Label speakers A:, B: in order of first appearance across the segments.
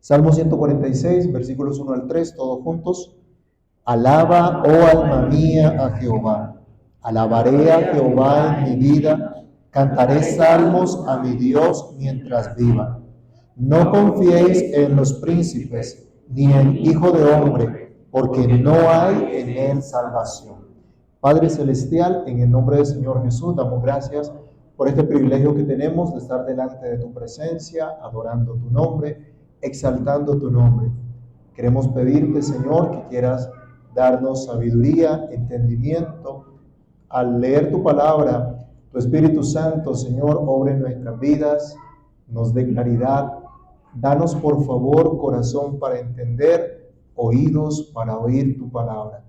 A: Salmo 146, versículos 1 al 3, todos juntos. Alaba, oh alma mía, a Jehová. Alabaré a Jehová en mi vida. Cantaré salmos a mi Dios mientras viva. No confiéis en los príncipes, ni en hijo de hombre, porque no hay en él salvación. Padre Celestial, en el nombre del Señor Jesús, damos gracias por este privilegio que tenemos de estar delante de tu presencia, adorando tu nombre, exaltando tu nombre. Queremos pedirte, Señor, que quieras darnos sabiduría, entendimiento. Al leer tu palabra, tu Espíritu Santo, Señor, obre en nuestras vidas, nos dé claridad. Danos, por favor, corazón para entender, oídos para oír tu palabra.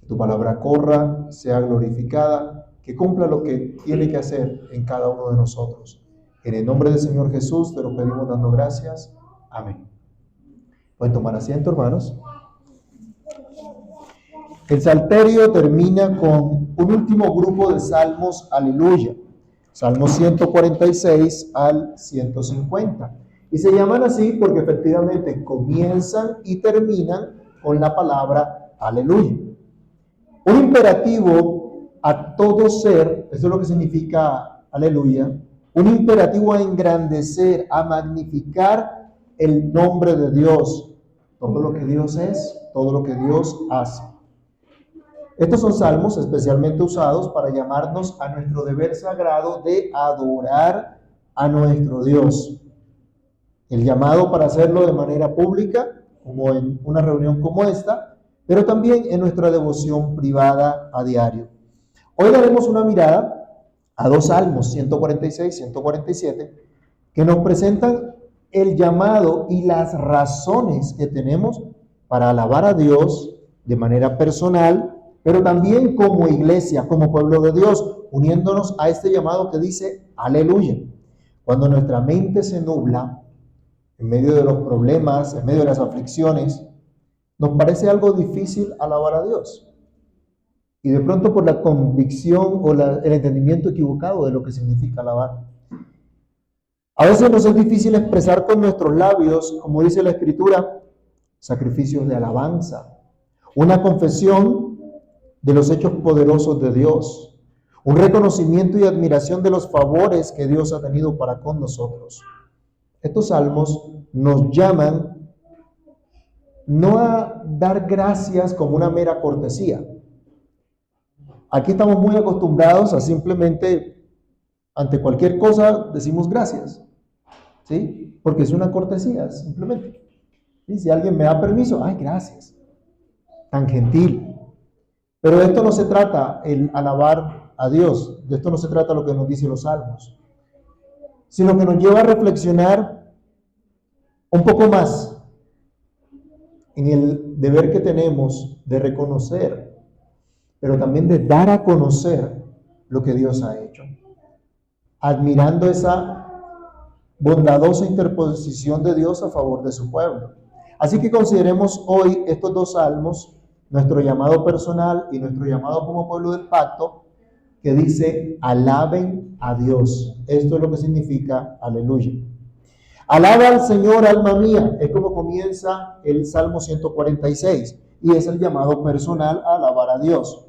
A: Que tu palabra corra, sea glorificada, que cumpla lo que tiene que hacer en cada uno de nosotros. En el nombre del Señor Jesús te lo pedimos dando gracias. Amén. Pueden tomar asiento, hermanos. El salterio termina con un último grupo de salmos, aleluya. Salmos 146 al 150. Y se llaman así porque efectivamente comienzan y terminan con la palabra aleluya. Un imperativo a todo ser, eso es lo que significa aleluya, un imperativo a engrandecer, a magnificar el nombre de Dios, todo lo que Dios es, todo lo que Dios hace. Estos son salmos especialmente usados para llamarnos a nuestro deber sagrado de adorar a nuestro Dios. El llamado para hacerlo de manera pública, como en una reunión como esta, pero también en nuestra devoción privada a diario. Hoy daremos una mirada a dos salmos, 146 y 147, que nos presentan el llamado y las razones que tenemos para alabar a Dios de manera personal, pero también como iglesia, como pueblo de Dios, uniéndonos a este llamado que dice aleluya. Cuando nuestra mente se nubla, en medio de los problemas, en medio de las aflicciones, nos parece algo difícil alabar a Dios. Y de pronto por la convicción o el entendimiento equivocado de lo que significa alabar. A veces nos es difícil expresar con nuestros labios, como dice la Escritura, sacrificios de alabanza, una confesión de los hechos poderosos de Dios, un reconocimiento y admiración de los favores que Dios ha tenido para con nosotros. Estos salmos nos llaman no a dar gracias como una mera cortesía. Aquí estamos muy acostumbrados a simplemente, ante cualquier cosa, decimos gracias, ¿sí? Porque es una cortesía, simplemente. ¿Sí? Si alguien me da permiso, ¡ay, gracias! Tan gentil. Pero de esto no se trata el alabar a Dios, de esto no se trata lo que nos dicen los salmos, sino que nos lleva a reflexionar un poco más en el deber que tenemos de reconocer, pero también de dar a conocer lo que Dios ha hecho, admirando esa bondadosa interposición de Dios a favor de su pueblo. Así que consideremos hoy estos dos salmos, nuestro llamado personal y nuestro llamado como pueblo del pacto, que dice, alaben a Dios. Esto es lo que significa aleluya. Alaba al Señor, alma mía, es como comienza el Salmo 146, y es el llamado personal a alabar a Dios.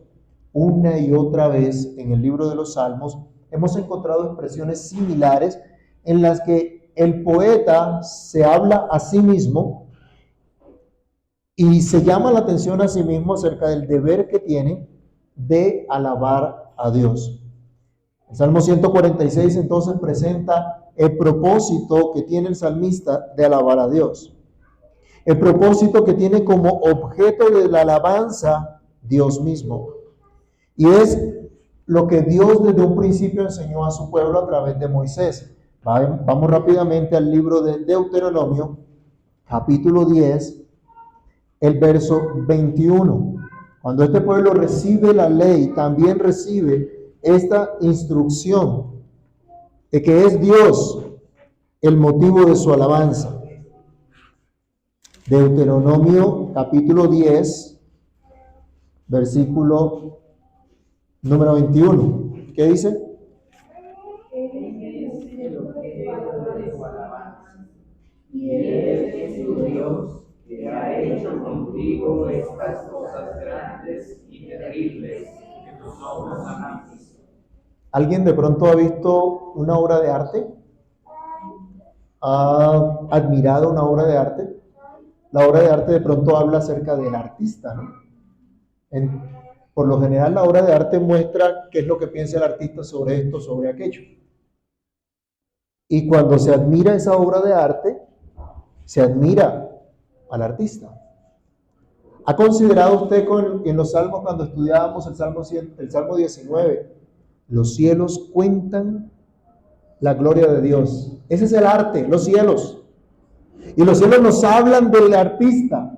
A: Una y otra vez en el libro de los Salmos hemos encontrado expresiones similares en las que el poeta se habla a sí mismo y se llama la atención a sí mismo acerca del deber que tiene de alabar a Dios. El Salmo 146 entonces presenta el propósito que tiene el salmista de alabar a Dios. El propósito que tiene como objeto de la alabanza Dios mismo. Y es lo que Dios desde un principio enseñó a su pueblo a través de Moisés. Vamos rápidamente al libro de Deuteronomio, capítulo 10, el verso 21. Cuando este pueblo recibe la ley, también recibe esta instrucción de que es Dios el motivo de su alabanza. Deuteronomio capítulo 10, versículo número 21. ¿Qué dice?
B: Dios, que ha hecho contigo estas cosas grandes y terribles que tus ojos han visto.
A: ¿Alguien de pronto ha visto una obra de arte? ¿Ha admirado una obra de arte? La obra de arte de pronto habla acerca del artista, ¿no? Por lo general, la obra de arte muestra qué es lo que piensa el artista sobre esto, sobre aquello. Y cuando se admira esa obra de arte, se admira al artista. ¿Ha considerado usted en los salmos, cuando estudiábamos el Salmo 19, los cielos cuentan la gloria de Dios? Ese es el arte, los cielos. Y los cielos nos hablan del artista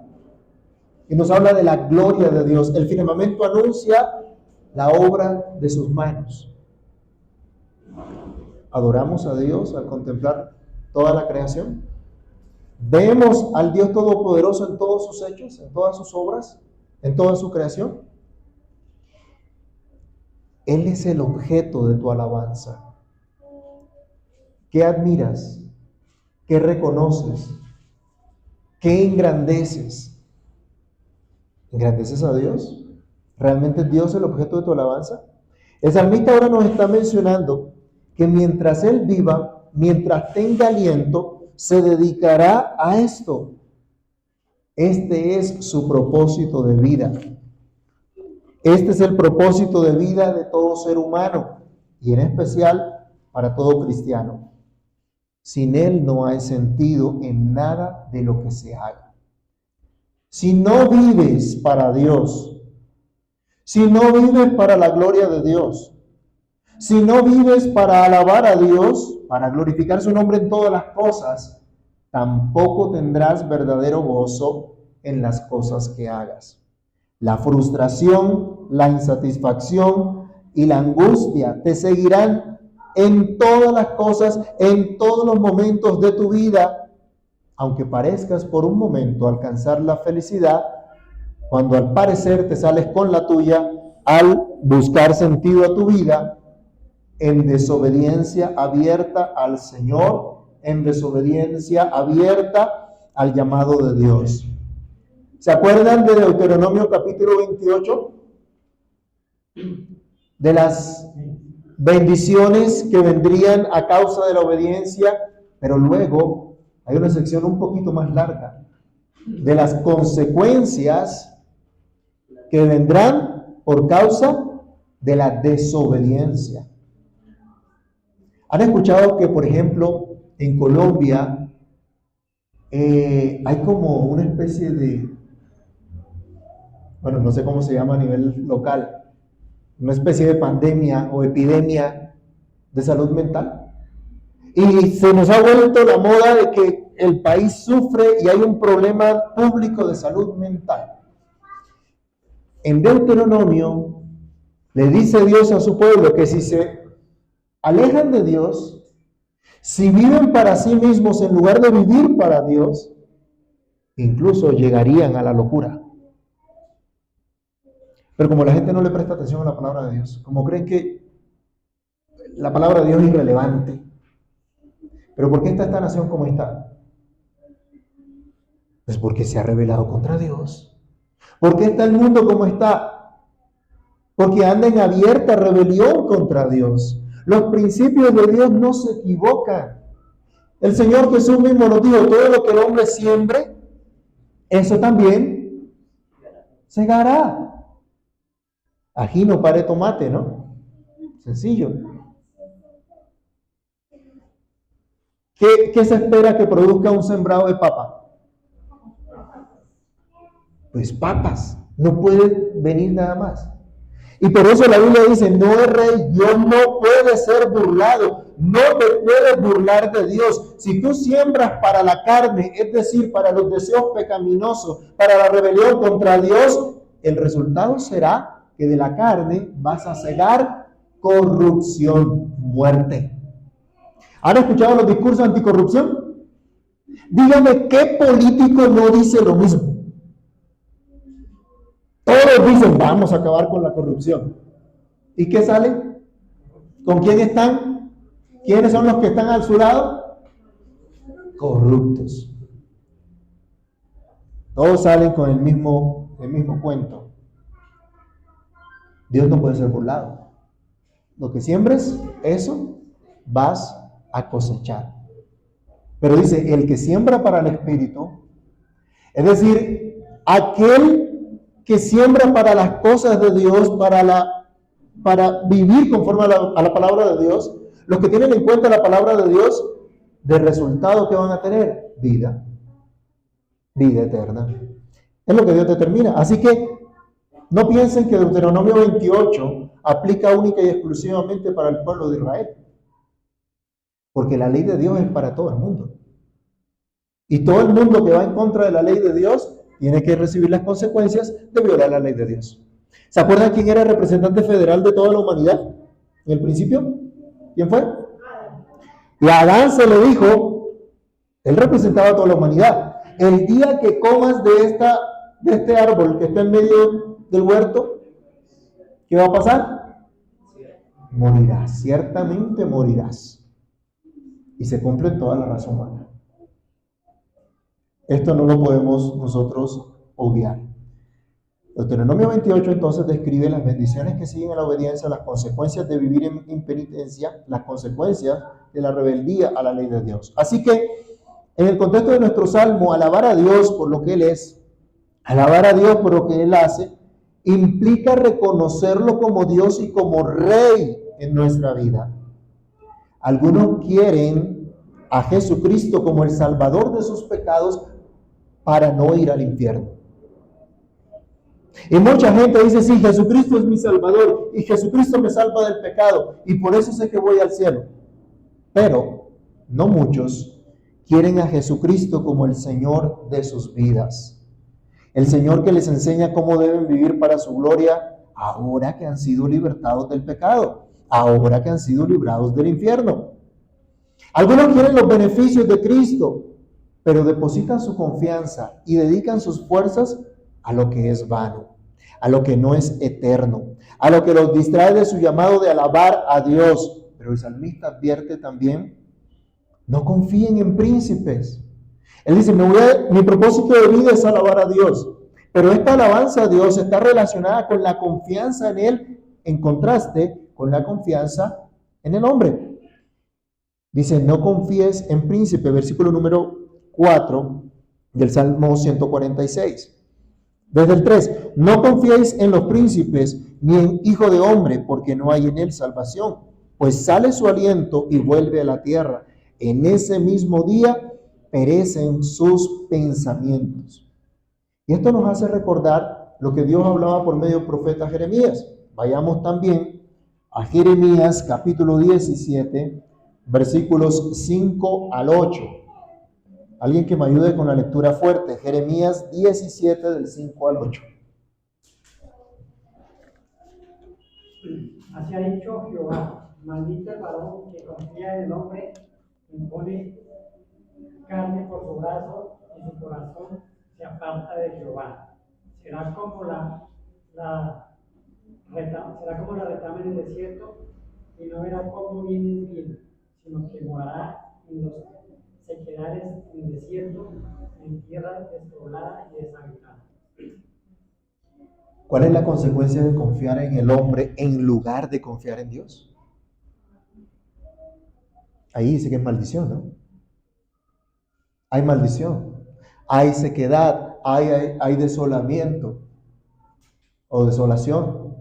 A: y nos habla de la gloria de Dios. El firmamento anuncia la obra de sus manos. ¿Adoramos a Dios al contemplar toda la creación? ¿Vemos al Dios Todopoderoso en todos sus hechos, en todas sus obras, en toda su creación? Él es el objeto de tu alabanza. ¿Qué admiras? ¿Qué reconoces? ¿Qué engrandeces? ¿Engrandeces a Dios? ¿Realmente es Dios el objeto de tu alabanza? El salmista ahora nos está mencionando que mientras él viva, mientras tenga aliento, se dedicará a esto. Este es su propósito de vida. Este es el propósito de vida de todo ser humano y en especial para todo cristiano. Sin él no hay sentido en nada de lo que se haga. Si no vives para Dios, si no vives para la gloria de Dios, si no vives para alabar a Dios, para glorificar su nombre en todas las cosas, tampoco tendrás verdadero gozo en las cosas que hagas. La frustración, la insatisfacción y la angustia te seguirán en todas las cosas, en todos los momentos de tu vida, aunque parezcas por un momento alcanzar la felicidad, cuando al parecer te sales con la tuya al buscar sentido a tu vida en desobediencia abierta al Señor, en desobediencia abierta al llamado de Dios. ¿Se acuerdan de Deuteronomio capítulo 28? De las bendiciones que vendrían a causa de la obediencia, pero luego hay una sección un poquito más larga de las consecuencias que vendrán por causa de la desobediencia. ¿Han escuchado que, por ejemplo, en Colombia hay como una especie de, bueno, no sé cómo se llama a nivel local, una especie de pandemia o epidemia de salud mental? Y se nos ha vuelto la moda de que el país sufre y hay un problema público de salud mental. En Deuteronomio le dice Dios a su pueblo que si se alejan de Dios, si viven para sí mismos en lugar de vivir para Dios, incluso llegarían a la locura. Pero como la gente no le presta atención a la palabra de Dios, como creen que la palabra de Dios es irrelevante, ¿pero por qué está esta nación como está? Pues porque se ha rebelado contra Dios. ¿Por qué está el mundo como está? Porque anda en abierta rebelión contra Dios. Los principios de Dios no se equivocan. El Señor Jesús mismo nos dijo, todo lo que el hombre siembre, eso también segará. Ají no pare tomate, ¿no? Sencillo. ¿Qué se espera que produzca un sembrado de papa? Pues papas. No puede venir nada más. Y por eso la Biblia dice, no es rey, Dios no puede ser burlado, no te puedes burlar de Dios. Si tú siembras para la carne, es decir, para los deseos pecaminosos, para la rebelión contra Dios, el resultado será que de la carne vas a cegar corrupción, muerte. ¿Han escuchado los discursos anticorrupción? Díganme, ¿qué político no dice lo mismo? Todos dicen, vamos a acabar con la corrupción. ¿Y qué sale? ¿Con quién están? ¿Quiénes son los que están a su lado? Corruptos. Todos salen con el mismo cuento. Dios no puede ser burlado. Lo que siembres, eso vas a cosechar. Pero dice, el que siembra para el Espíritu, es decir, aquel que siembra para las cosas de Dios, para vivir conforme a la palabra de Dios, los que tienen en cuenta la palabra de Dios, de resultado que van a tener, vida eterna. Es lo que Dios determina. Así que no piensen que Deuteronomio 28 aplica única y exclusivamente para el pueblo de Israel, porque la ley de Dios es para todo el mundo. Y todo el mundo que va en contra de la ley de Dios tiene que recibir las consecuencias de violar la ley de Dios. ¿Se acuerdan quién era el representante federal de toda la humanidad en el principio? ¿Quién fue? Y a Adán se le dijo, él representaba a toda la humanidad. El día que comas de este árbol que está en medio del huerto, ¿qué va a pasar? Morirás, ciertamente morirás. Y se cumple toda la raza humana. Esto no lo podemos nosotros obviar. Deuteronomio 28 entonces describe las bendiciones que siguen a la obediencia, las consecuencias de vivir en impenitencia, las consecuencias de la rebeldía a la ley de Dios. Así que, en el contexto de nuestro salmo, alabar a Dios por lo que Él es, alabar a Dios por lo que Él hace, implica reconocerlo como Dios y como Rey en nuestra vida. Algunos quieren a Jesucristo como el Salvador de sus pecados para no ir al infierno. Y mucha gente dice, sí, Jesucristo es mi Salvador y Jesucristo me salva del pecado y por eso sé que voy al cielo. Pero no muchos quieren a Jesucristo como el Señor de sus vidas. El Señor que les enseña cómo deben vivir para su gloria ahora que han sido libertados del pecado, ahora que han sido librados del infierno. Algunos quieren los beneficios de Cristo, pero depositan su confianza y dedican sus fuerzas a lo que es vano, a lo que no es eterno, a lo que los distrae de su llamado de alabar a Dios. Pero el salmista advierte también, no confíen en príncipes. Él dice, mi propósito de vida es alabar a Dios, pero esta alabanza a Dios está relacionada con la confianza en Él, en contraste con la confianza en el hombre. Dice, no confíes en príncipe, versículo número 4 del Salmo 146. Desde el 3, no confiéis en los príncipes ni en hijo de hombre, porque no hay en él salvación, pues sale su aliento y vuelve a la tierra. En ese mismo día perecen sus pensamientos. Y esto nos hace recordar lo que Dios hablaba por medio del profeta Jeremías. Vayamos también a Jeremías capítulo 17, versículos 5 al 8. Alguien que me ayude con la lectura fuerte. Jeremías 17, del 5 al 8.
C: Así ha dicho Jehová, maldito el varón que confía en el hombre, impone carne por su brazo y su corazón se aparta de Jehová. Será como la retama en el desierto y no verá cómo viene el bien, sino que morará en los sequedales, en el desierto, en tierra despoblada y deshabitada.
A: ¿Cuál es la consecuencia de confiar en el hombre en lugar de confiar en Dios? Ahí dice que es maldición, ¿no? Hay maldición, hay sequedad, hay desolamiento o desolación.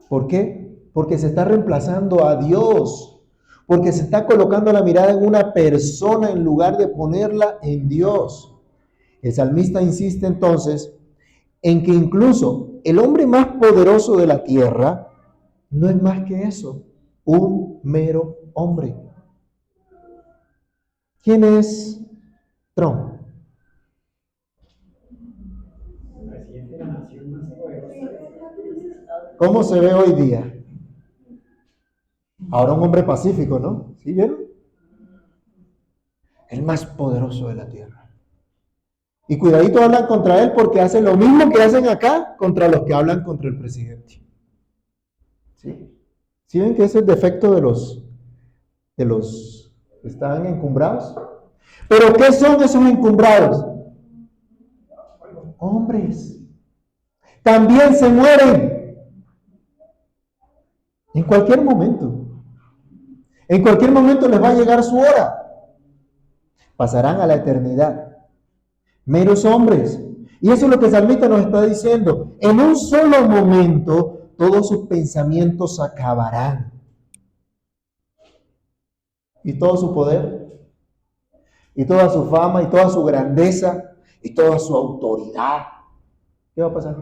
A: ¿Por qué? Porque se está reemplazando a Dios, porque se está colocando la mirada en una persona en lugar de ponerla en Dios. El salmista insiste entonces en que incluso el hombre más poderoso de la tierra no es más que eso, un mero hombre. ¿Quién es Trump?
C: Presidente de la nación más poderosa.
A: ¿Cómo se ve hoy día? Ahora un hombre pacífico, ¿no? ¿Sí vieron? El más poderoso de la tierra. Y cuidadito hablan contra él porque hacen lo mismo que hacen acá contra los que hablan contra el presidente. ¿Sí? ¿Sí ven que ese es el defecto de los que están encumbrados? ¿Pero qué son esos encumbrados? hombres. También se mueren. En cualquier momento. En cualquier momento les va a llegar su hora. Pasarán a la eternidad. Meros hombres. Y eso es lo que el salmista nos está diciendo. En un solo momento, todos sus pensamientos acabarán. Y todo su poder, y toda su fama, y toda su grandeza, y toda su autoridad. ¿Qué va a pasar?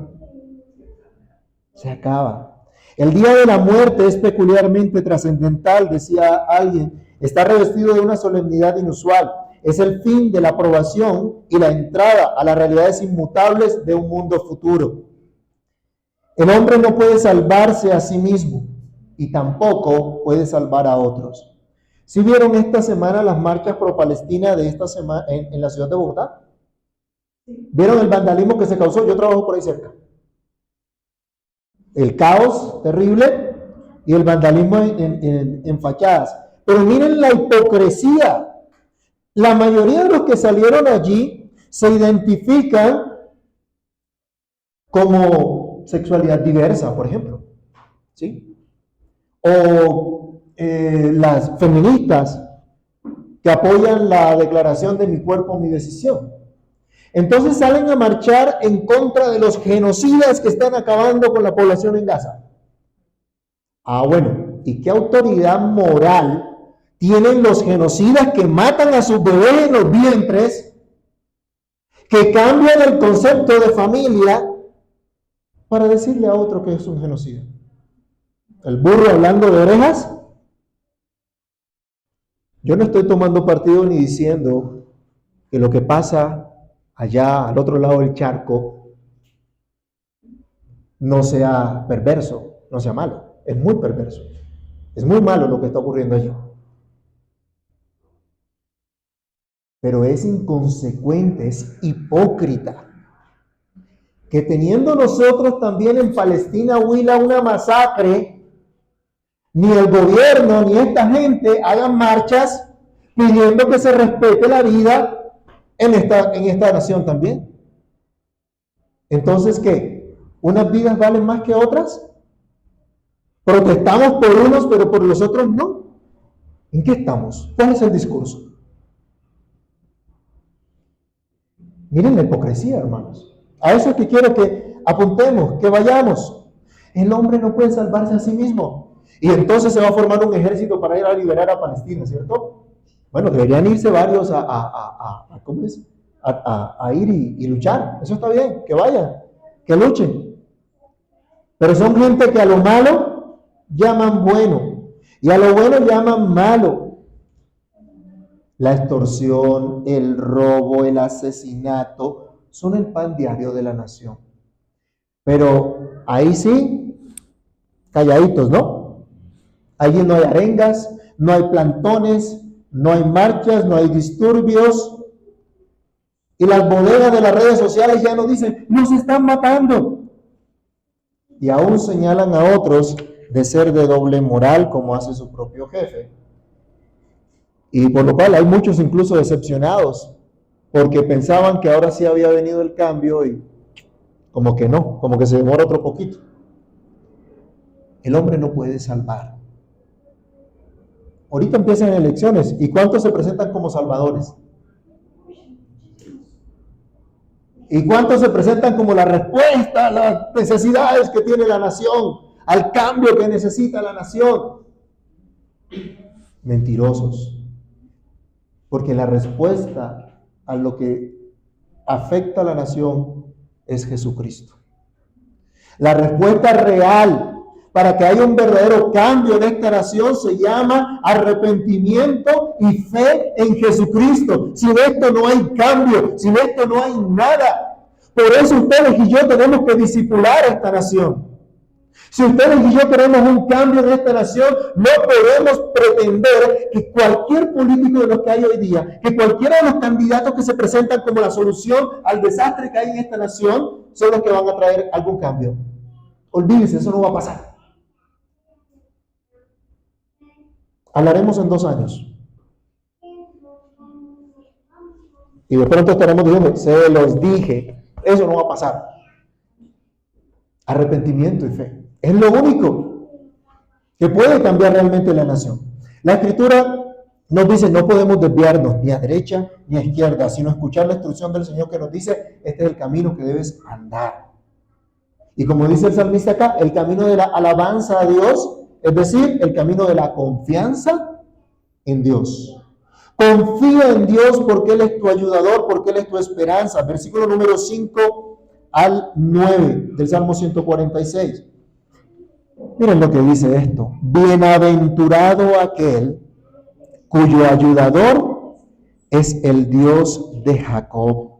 A: Se acaba. El día de la muerte es peculiarmente trascendental, decía alguien. Está revestido de una solemnidad inusual. Es el fin de la aprobación y la entrada a las realidades inmutables de un mundo futuro. El hombre no puede salvarse a sí mismo y tampoco puede salvar a otros. ¿Sí vieron esta semana las marchas pro Palestina de esta semana en la ciudad de Bogotá? ¿Vieron el vandalismo que se causó? Yo trabajo por ahí cerca. El caos terrible y el vandalismo en fachadas. Pero miren la hipocresía. La mayoría de los que salieron allí se identifican como sexualidad diversa, por ejemplo. ¿Sí? O las feministas que apoyan la declaración de mi cuerpo, mi decisión. Entonces salen a marchar en contra de los genocidas que están acabando con la población en Gaza. Ah, bueno, ¿y qué autoridad moral tienen los genocidas que matan a sus bebés en los vientres, que cambian el concepto de familia para decirle a otro que es un genocida? El burro hablando de orejas. Yo no estoy tomando partido ni diciendo que lo que pasa allá al otro lado del charco no sea perverso, no sea malo. Es muy perverso. Es muy malo lo que está ocurriendo allí. Pero es inconsecuente, es hipócrita. Que teniendo nosotros también en Palestina, Huila, una masacre, ni el gobierno ni esta gente hagan marchas pidiendo que se respete la vida en esta nación también. Entonces, ¿qué? ¿Unas vidas valen más que otras? Protestamos por unos, pero por los otros no. ¿En qué estamos? ¿Cuál es el discurso? Miren la hipocresía, hermanos. A eso es que quiero que apuntemos, que vayamos. El hombre no puede salvarse a sí mismo. Y entonces se va a formar un ejército para ir a liberar a Palestina, ¿cierto? Bueno, deberían irse varios ¿cómo es? A ir y luchar. Eso está bien, que vayan, que luchen. Pero son gente que a lo malo llaman bueno y a lo bueno llaman malo. La extorsión, el robo, el asesinato son el pan diario de la nación. Pero ahí sí, calladitos, ¿no? Allí no hay arengas, no hay plantones, no hay marchas, no hay disturbios. Y las bodegas de las redes sociales ya no dicen, nos están matando. Y aún señalan a otros de ser de doble moral, como hace su propio jefe. Y por lo cual hay muchos incluso decepcionados, porque pensaban que ahora sí había venido el cambio y como que no, como que se demora otro poquito. El hombre no puede salvar. Ahorita empiezan elecciones, ¿y cuántos se presentan como salvadores? ¿Y cuántos se presentan como la respuesta a las necesidades que tiene la nación, al cambio que necesita la nación? Mentirosos. Porque la respuesta a lo que afecta a la nación es Jesucristo. La respuesta real para que haya un verdadero cambio en esta nación se llama arrepentimiento y fe en Jesucristo. Sin esto no hay cambio, sin esto no hay nada. Por eso ustedes y yo tenemos que discipular a esta nación. Si ustedes y yo queremos un cambio en esta nación, no podemos pretender que cualquier político de los que hay hoy día, que cualquiera de los candidatos que se presentan como la solución al desastre que hay en esta nación, son los que van a traer algún cambio. Olvídense, eso no va a pasar. Hablaremos en 2 años. Y de pronto estaremos diciendo, se los dije. eso no va a pasar. Arrepentimiento y fe. Es lo único que puede cambiar realmente la nación. La Escritura nos dice, no podemos desviarnos ni a derecha ni a izquierda, sino escuchar la instrucción del Señor que nos dice, este es el camino que debes andar. Y como dice el salmista acá, el camino de la alabanza a Dios, es decir, el camino de la confianza en Dios. Confía en Dios porque Él es tu ayudador, porque Él es tu esperanza. Versículo número 5 al 9 del Salmo 146. Miren lo que dice esto. Bienaventurado aquel cuyo ayudador es el Dios de Jacob,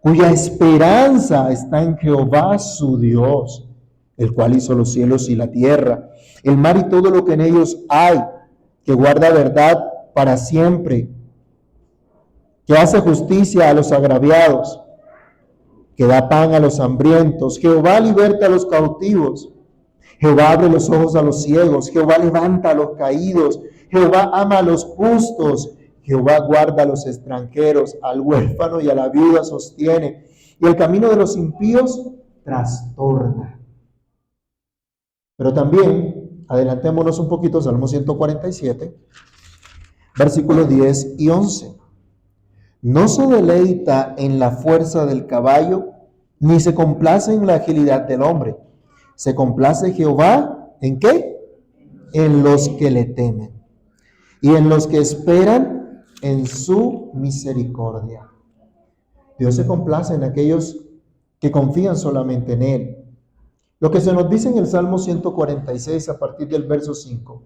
A: cuya esperanza está en Jehová su Dios, el cual hizo los cielos y la tierra, el mar y todo lo que en ellos hay, que guarda verdad para siempre, que hace justicia a los agraviados, que da pan a los hambrientos. Jehová liberta a los cautivos, Jehová abre los ojos a los ciegos, Jehová levanta a los caídos, Jehová ama a los justos, Jehová guarda a los extranjeros, al huérfano y a la viuda sostiene, y el camino de los impíos trastorna. Pero también, adelantémonos un poquito, Salmo 147, versículos 10 y 11. No se deleita en la fuerza del caballo, ni se complace en la agilidad del hombre. Se complace Jehová, ¿en qué? En los que le temen y en los que esperan en su misericordia. Dios se complace en aquellos que confían solamente en Él. Lo que se nos dice en el Salmo 146 a partir del verso 5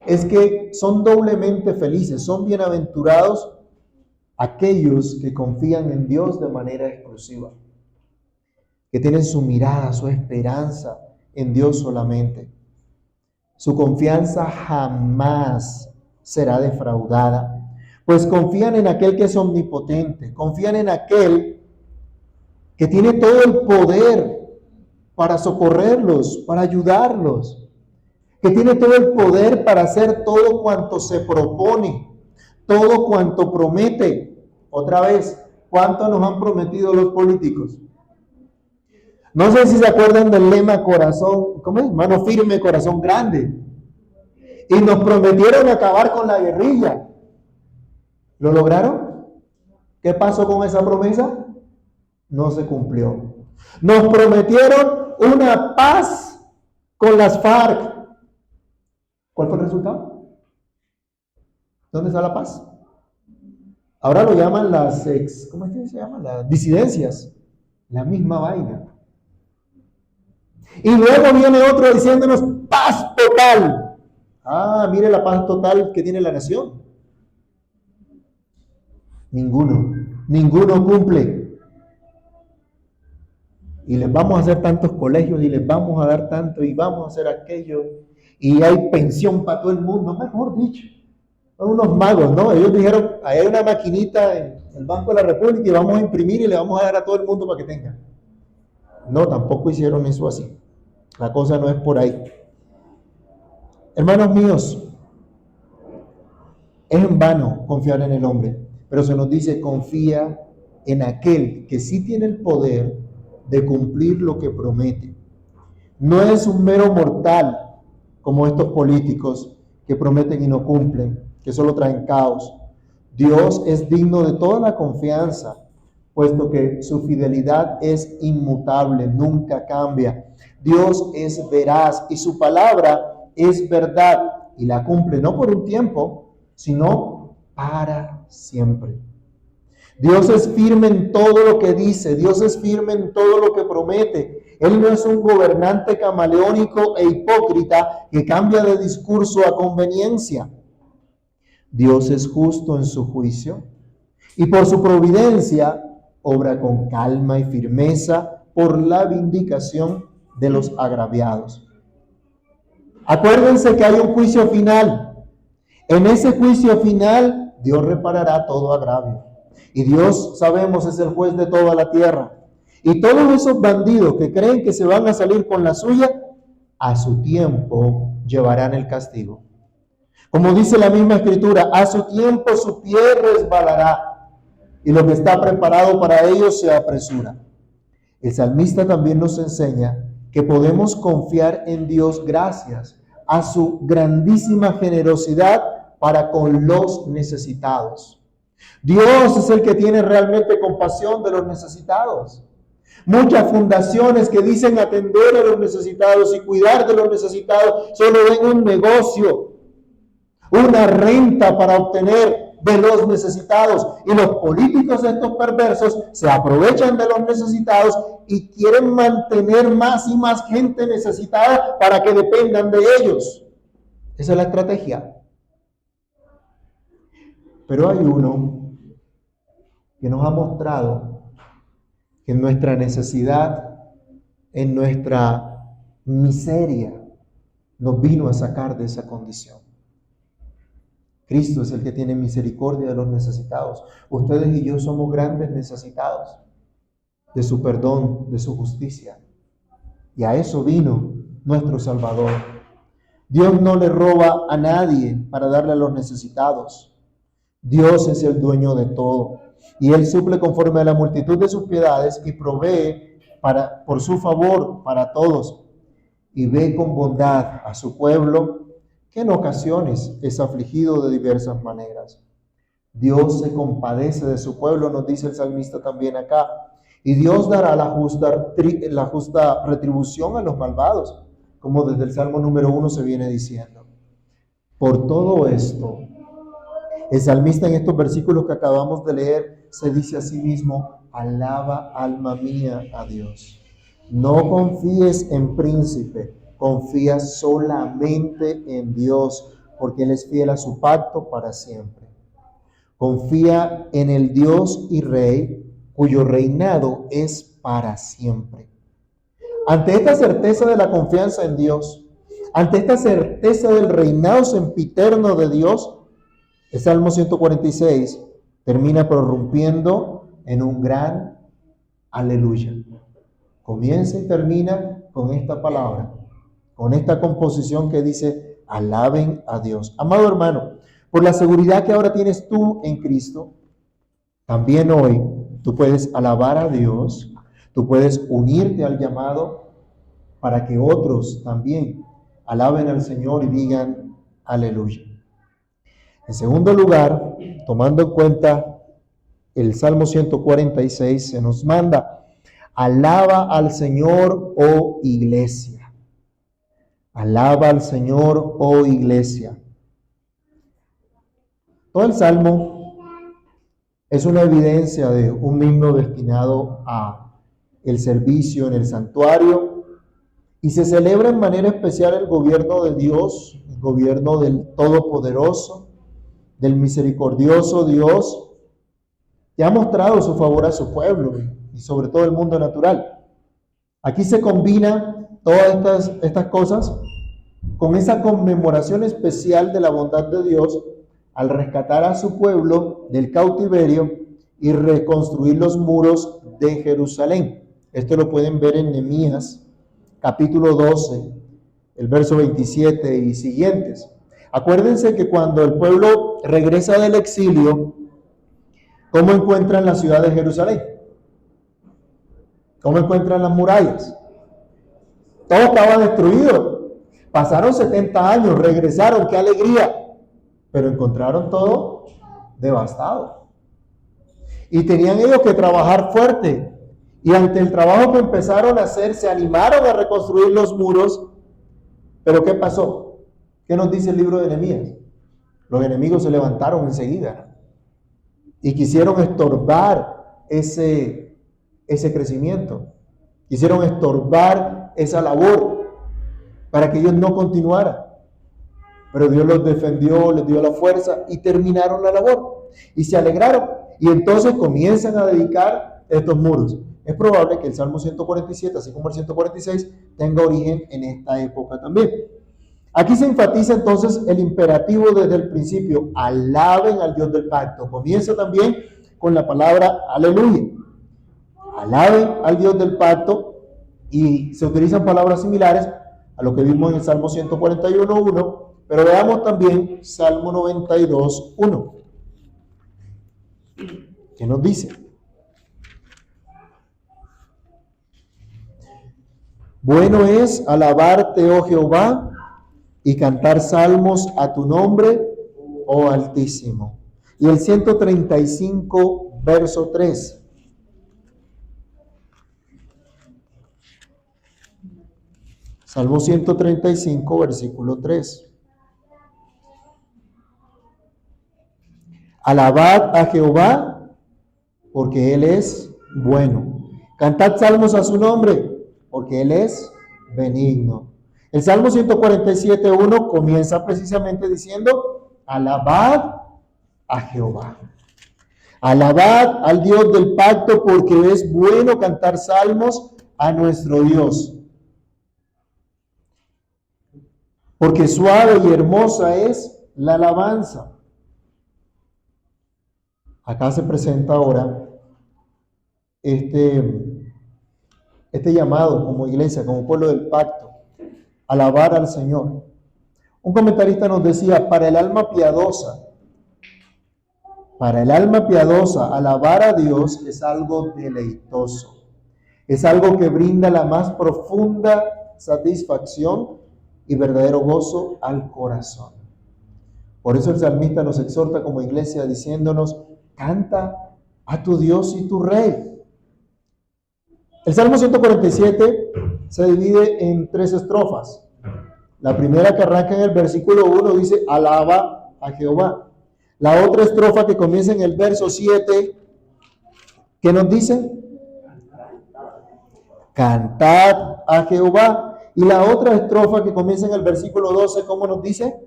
A: es que son doblemente felices, son bienaventurados aquellos que confían en Dios de manera exclusiva, que tienen su mirada, su esperanza en Dios solamente. Su confianza jamás será defraudada, pues confían en aquel que es omnipotente, confían en aquel que tiene todo el poder para socorrerlos, para ayudarlos, que tiene todo el poder para hacer todo cuanto se propone, todo cuanto promete. Otra vez, ¿cuánto nos han prometido los políticos? No sé si se acuerdan del lema corazón, ¿cómo es? Mano firme, corazón grande. Y nos prometieron acabar con la guerrilla. ¿Lo lograron? ¿Qué pasó con esa promesa? No se cumplió. Nos prometieron una paz con las FARC. ¿Cuál fue el resultado? ¿Dónde está la paz? Ahora lo llaman ¿cómo es que se llama? Las disidencias. La misma vaina. Y luego viene otro diciéndonos paz total. Ah, mire la paz total que tiene la nación. Ninguno cumple. Y les vamos a hacer tantos colegios y les vamos a dar tanto y vamos a hacer aquello. Y hay pensión para todo el mundo, mejor dicho. Son unos magos, ¿no? Ellos dijeron, hay una maquinita en el Banco de la República y vamos a imprimir y le vamos a dar a todo el mundo para que tenga. No, tampoco hicieron eso así. La cosa no es por ahí. Hermanos míos, es en vano confiar en el hombre, pero se nos dice, confía en aquel que sí tiene el poder de cumplir lo que promete. No es un mero mortal como estos políticos que prometen y no cumplen, que solo traen caos. Dios es digno de toda la confianza, puesto que su fidelidad es inmutable, nunca cambia. Dios es veraz y su palabra es verdad y la cumple no por un tiempo, sino para siempre. Dios es firme en todo lo que dice, Dios es firme en todo lo que promete. Él no es un gobernante camaleónico e hipócrita que cambia de discurso a conveniencia. Dios es justo en su juicio y por su providencia obra con calma y firmeza por la vindicación de los agraviados. Acuérdense que hay un juicio final. En ese juicio final, Dios reparará todo agravio. Y Dios, sabemos, es el juez de toda la tierra. Y todos esos bandidos que creen que se van a salir con la suya, a su tiempo llevarán el castigo. Como dice la misma Escritura, a su tiempo su pie resbalará, y lo que está preparado para ellos se apresura. El salmista también nos enseña que podemos confiar en Dios gracias a su grandísima generosidad para con los necesitados. Dios es el que tiene realmente compasión de los necesitados. Muchas fundaciones que dicen atender a los necesitados y cuidar de los necesitados solo ven un negocio, una renta para obtener de los necesitados. Y los políticos, estos perversos, se aprovechan de los necesitados y quieren mantener más y más gente necesitada para que dependan de ellos. Esa es la estrategia. Pero hay uno que nos ha mostrado que en nuestra necesidad, en nuestra miseria, nos vino a sacar de esa condición. Cristo es el que tiene misericordia de los necesitados. Ustedes y yo somos grandes necesitados de su perdón, de su justicia. Y a eso vino nuestro Salvador. Dios no le roba a nadie para darle a los necesitados. Dios es el dueño de todo. Y Él suple conforme a la multitud de sus piedades y provee por su favor para todos. Y ve con bondad a su pueblo, que en ocasiones es afligido de diversas maneras. Dios se compadece de su pueblo, nos dice el salmista también acá. Y Dios dará la justa retribución a los malvados, como desde el Salmo número 1 se viene diciendo. Por todo esto, el salmista en estos versículos que acabamos de leer se dice a sí mismo: alaba alma mía a Dios. No confíes en príncipe, confía solamente en Dios, porque Él es fiel a su pacto para siempre. Confía en el Dios y Rey, cuyo reinado es para siempre. Ante esta certeza de la confianza en Dios, ante esta certeza del reinado sempiterno de Dios, el Salmo 146 termina prorrumpiendo en un gran aleluya. Comienza y termina con esta palabra, con esta composición que dice: alaben a Dios. Amado hermano, por la seguridad que ahora tienes tú en Cristo, también hoy tú puedes alabar a Dios, tú puedes unirte al llamado para que otros también alaben al Señor y digan aleluya. En segundo lugar, tomando en cuenta el Salmo 146, se nos manda: alaba al Señor, oh iglesia. Alaba al Señor, oh iglesia. Todo el Salmo es una evidencia de un himno destinado a el servicio en el santuario, y se celebra en manera especial el gobierno de Dios, el gobierno del Todopoderoso, del misericordioso Dios, que ha mostrado su favor a su pueblo y sobre todo el mundo natural. Aquí se combina todas estas cosas con esa conmemoración especial de la bondad de Dios al rescatar a su pueblo del cautiverio y reconstruir los muros de Jerusalén. Esto lo pueden ver en Nehemías capítulo 12, el verso 27 y siguientes. Acuérdense que cuando el pueblo regresa del exilio, ¿cómo encuentran la ciudad de Jerusalén? ¿Cómo encuentran las murallas? Todo estaba destruido. Pasaron 70 años, regresaron, qué alegría. Pero encontraron todo devastado. Y tenían ellos que trabajar fuerte. Y ante el trabajo que empezaron a hacer, se animaron a reconstruir los muros. Pero ¿qué pasó? ¿Qué nos dice el libro de Nehemías? Los enemigos se levantaron enseguida y quisieron estorbar ese crecimiento. Quisieron estorbar esa labor para que ellos no continuaran. Pero Dios los defendió, les dio la fuerza y terminaron la labor. Y se alegraron. Y entonces comienzan a dedicar estos muros. Es probable que el Salmo 147, así como el 146, tenga origen en esta época también. Aquí se enfatiza entonces el imperativo desde el principio: alaben al Dios del pacto. Comienza también con la palabra aleluya. Alaben al Dios del pacto, y se utilizan palabras similares a lo que vimos en el Salmo 141.1, pero veamos también Salmo 92.1, que nos dice: Bueno es alabarte, oh Jehová, y cantar salmos a tu nombre, oh Altísimo. Y el 135, verso 3. Salmo 135, versículo 3. Alabad a Jehová, porque Él es bueno. Cantad salmos a su nombre, porque Él es benigno. El Salmo 147:1 comienza precisamente diciendo, alabad a Jehová. Alabad al Dios del pacto, porque es bueno cantar salmos a nuestro Dios. Porque suave y hermosa es la alabanza. Acá se presenta ahora este llamado como iglesia, como pueblo del pacto, alabar al Señor. Un comentarista nos decía, para el alma piadosa, alabar a Dios es algo deleitoso. Es algo que brinda la más profunda satisfacción y verdadero gozo al corazón. Por eso el salmista nos exhorta como iglesia diciéndonos, canta a tu Dios y tu Rey. El Salmo 147 se divide en 3 estrofas. La primera, que arranca en el versículo 1, dice, alaba a Jehová. La otra estrofa, que comienza en el verso 7, ¿qué nos dice? Cantad a Jehová. Y la otra estrofa, que comienza en el versículo 12, ¿cómo nos dice?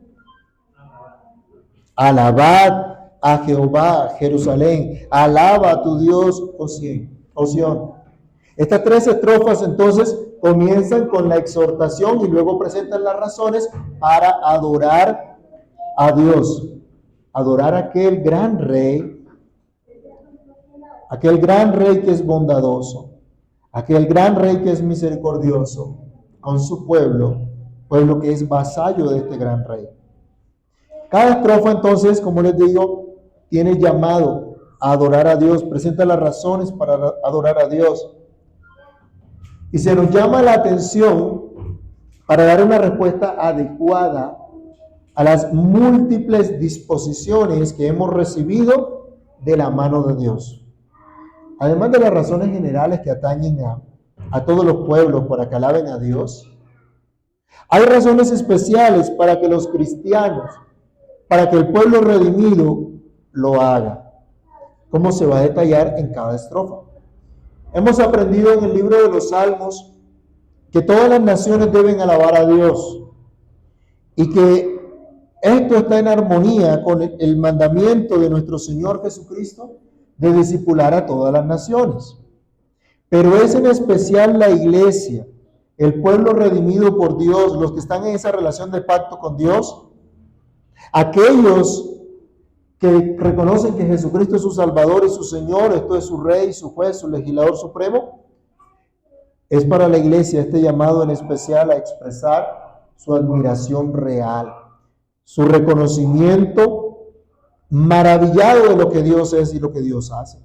A: Alabad a Jehová, Jerusalén. Alaba a tu Dios, oh Sión. Estas 3 estrofas entonces comienzan con la exhortación y luego presentan las razones para adorar a Dios. Adorar a aquel gran rey que es bondadoso, aquel gran rey que es misericordioso con su pueblo que es vasallo de este gran rey. Cada estrofa entonces, como les digo, tiene llamado a adorar a Dios, presenta las razones para adorar a Dios. Y se nos llama la atención para dar una respuesta adecuada a las múltiples disposiciones que hemos recibido de la mano de Dios. Además de las razones generales que atañen a todos los pueblos para que alaben a Dios, hay razones especiales para que los cristianos, para que el pueblo redimido lo haga, como se va a detallar en cada estrofa. Hemos aprendido en el libro de los Salmos que todas las naciones deben alabar a Dios y que esto está en armonía con el mandamiento de nuestro Señor Jesucristo de discipular a todas las naciones. Pero es en especial la iglesia, el pueblo redimido por Dios, los que están en esa relación de pacto con Dios, aquellos que reconocen que Jesucristo es su Salvador y su Señor, esto es su Rey, su Juez, su Legislador Supremo. Es para la iglesia este llamado en especial a expresar su admiración real, su reconocimiento maravillado de lo que Dios es y lo que Dios hace.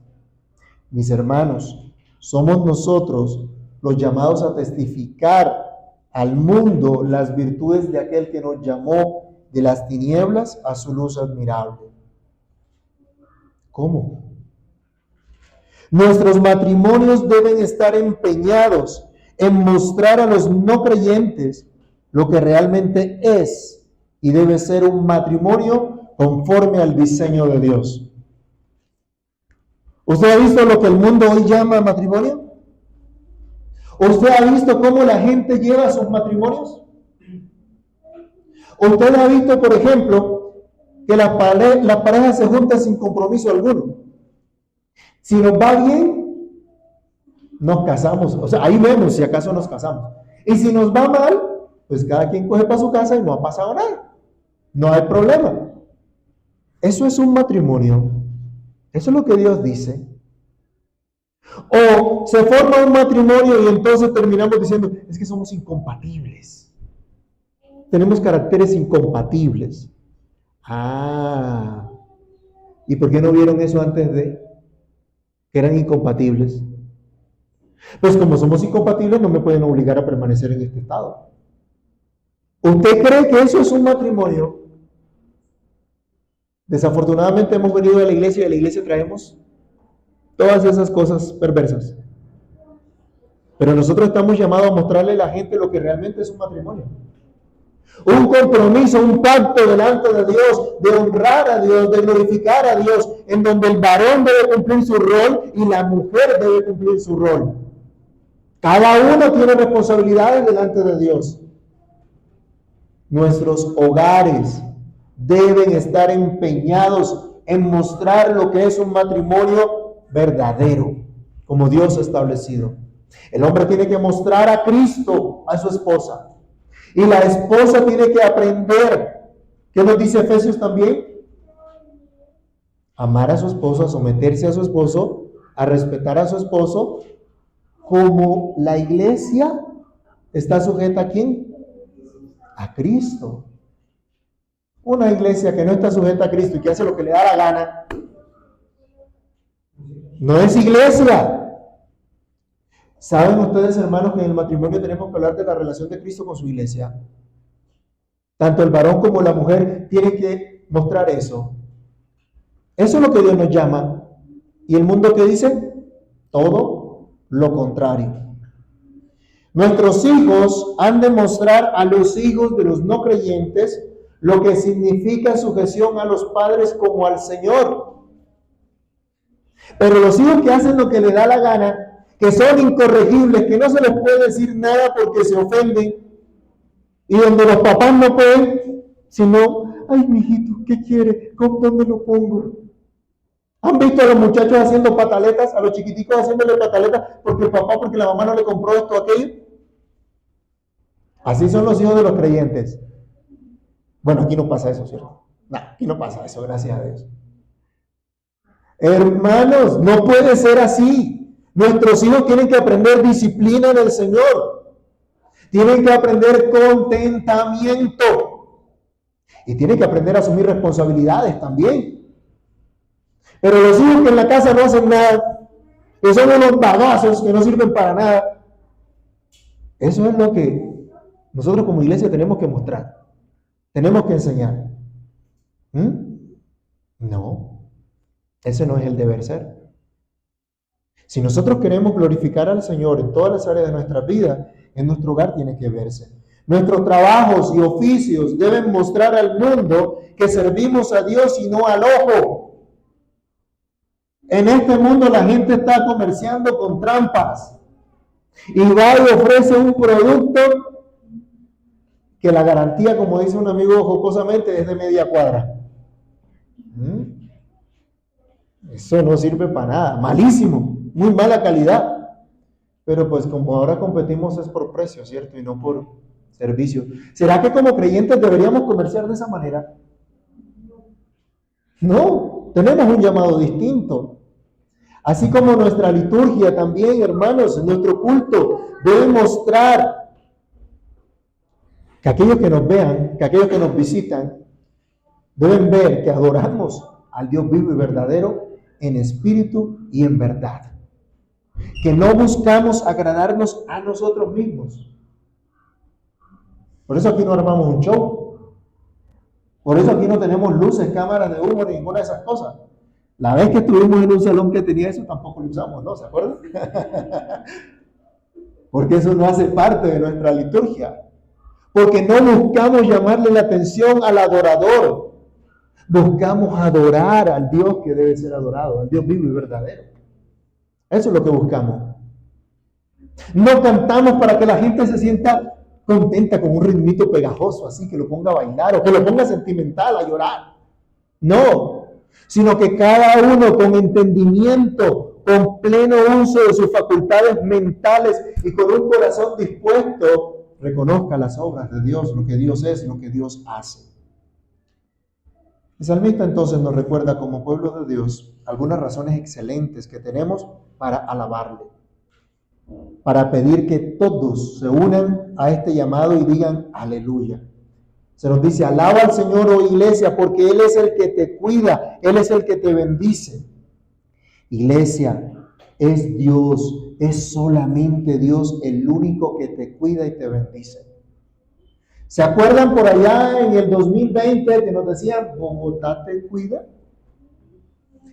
A: Mis hermanos, somos nosotros los llamados a testificar al mundo las virtudes de aquel que nos llamó de las tinieblas a su luz admirable. ¿Cómo? Nuestros matrimonios deben estar empeñados en mostrar a los no creyentes lo que realmente es y debe ser un matrimonio conforme al diseño de Dios. ¿Usted ha visto lo que el mundo hoy llama matrimonio? ¿Usted ha visto cómo la gente lleva sus matrimonios? ¿Usted ha visto, por ejemplo, que la pareja se junta sin compromiso alguno? Si nos va bien, nos casamos. O sea, ahí vemos si acaso nos casamos. Y si nos va mal, pues cada quien coge para su casa y no ha pasado nada. No hay problema. Eso es un matrimonio. Eso es lo que Dios dice. O se forma un matrimonio y entonces terminamos diciendo, es que somos incompatibles. Tenemos caracteres incompatibles. ¿Y por qué no vieron eso antes de que eran incompatibles? Pues como somos incompatibles, no me pueden obligar a permanecer en este estado. ¿Usted cree que eso es un matrimonio? Desafortunadamente hemos venido a la iglesia y a la iglesia traemos todas esas cosas perversas. Pero nosotros estamos llamados a mostrarle a la gente lo que realmente es un matrimonio. Un compromiso, un pacto delante de Dios, de honrar a Dios, de glorificar a Dios, en donde el varón debe cumplir su rol y la mujer debe cumplir su rol. Cada uno tiene responsabilidades delante de Dios. Nuestros hogares deben estar empeñados en mostrar lo que es un matrimonio verdadero, como Dios ha establecido. El hombre tiene que mostrar a Cristo a su esposa. Y la esposa tiene que aprender. ¿Qué nos dice Efesios también? Amar a su esposo, a someterse a su esposo, a respetar a su esposo, como la iglesia está sujeta ¿a quién? A Cristo. Una iglesia que no está sujeta a Cristo y que hace lo que le da la gana, no es iglesia. ¿Saben ustedes, hermanos, que en el matrimonio tenemos que hablar de la relación de Cristo con su iglesia? Tanto el varón como la mujer tienen que mostrar eso. Eso es lo que Dios nos llama. ¿Y el mundo qué dice? Todo lo contrario. Nuestros hijos han de mostrar a los hijos de los no creyentes lo que significa sujeción a los padres como al Señor. Pero los hijos que hacen lo que les da la gana, que son incorregibles, que no se les puede decir nada porque se ofenden, y donde los papás no pueden, sino, ay, mijito, ¿qué quiere? ¿Dónde lo pongo? ¿Han visto a los muchachos haciendo pataletas, a los chiquiticos haciéndole pataletas, porque el papá, porque la mamá no le compró esto o aquello? Así son los hijos de los creyentes. Bueno, aquí no pasa eso, ¿cierto? No, aquí no pasa eso, gracias a Dios. Hermanos, no puede ser así. Nuestros hijos tienen que aprender disciplina en el Señor. Tienen que aprender contentamiento. Y tienen que aprender a asumir responsabilidades también. Pero los hijos que en la casa no hacen nada, que son unos bagazos que no sirven para nada, eso es lo que nosotros como iglesia tenemos que mostrar. Tenemos que enseñar. No, ese no es el deber ser. Si nosotros queremos glorificar al Señor en todas las áreas de nuestra vida, en nuestro hogar tiene que verse. Nuestros trabajos y oficios deben mostrar al mundo que servimos a Dios y no al ojo. En este mundo la gente está comerciando con trampas y va y ofrece un producto que la garantía, como dice un amigo jocosamente, es de media cuadra. Eso no sirve para nada, malísimo. Muy mala calidad, pero pues como ahora competimos es por precio, ¿cierto? Y no por servicio. ¿Será que como creyentes deberíamos comerciar de esa manera? No, tenemos un llamado distinto. Así como nuestra liturgia también, hermanos, nuestro culto debe mostrar que aquellos que nos vean, que aquellos que nos visitan, deben ver que adoramos al Dios vivo y verdadero en espíritu y en verdad. Que no buscamos agradarnos a nosotros mismos. Por eso aquí no armamos un show. Por eso aquí no tenemos luces, cámaras de humo, ni ninguna de esas cosas. La vez que estuvimos en un salón que tenía eso, tampoco lo usamos, ¿no? ¿Se acuerdan? Porque eso no hace parte de nuestra liturgia. Porque no buscamos llamarle la atención al adorador. Buscamos adorar al Dios que debe ser adorado, al Dios vivo y verdadero. Eso es lo que buscamos. No cantamos para que la gente se sienta contenta con un ritmito pegajoso, así que lo ponga a bailar o que lo ponga sentimental, a llorar. No, sino que cada uno con entendimiento, con pleno uso de sus facultades mentales y con un corazón dispuesto, reconozca las obras de Dios, lo que Dios es, lo que Dios hace. El salmista entonces nos recuerda como pueblo de Dios algunas razones excelentes que tenemos para alabarle, para pedir que todos se unan a este llamado y digan aleluya. Se nos dice, alaba al Señor, oh iglesia, porque Él es el que te cuida, Él es el que te bendice. Iglesia, Es Dios, es solamente Dios el único que te cuida y te bendice. ¿Se acuerdan por allá en el 2020 que nos decían, Bogotá te cuida?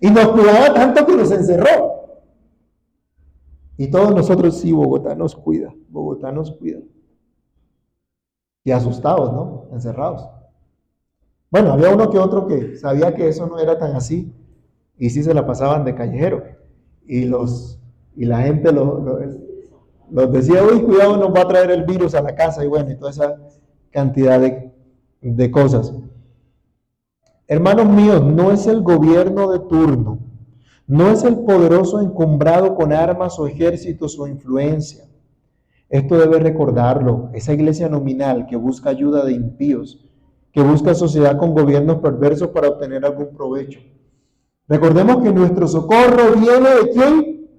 A: Y nos cuidaba tanto que nos encerró. Y todos nosotros, sí, Bogotá nos cuida, Bogotá nos cuida. Y asustados, ¿no? Encerrados. Bueno, había uno que otro que sabía que eso no era tan así y sí se la pasaban de callejero. Y la gente los decía, uy, cuidado, nos va a traer el virus a la casa y bueno, y toda esa cantidad de cosas. Hermanos míos, no es el gobierno de turno, no es el poderoso encumbrado con armas o ejércitos o influencia. Esto debe recordarlo, esa iglesia nominal que busca ayuda de impíos, que busca sociedad con gobiernos perversos para obtener algún provecho. Recordemos que nuestro socorro viene ¿de quién?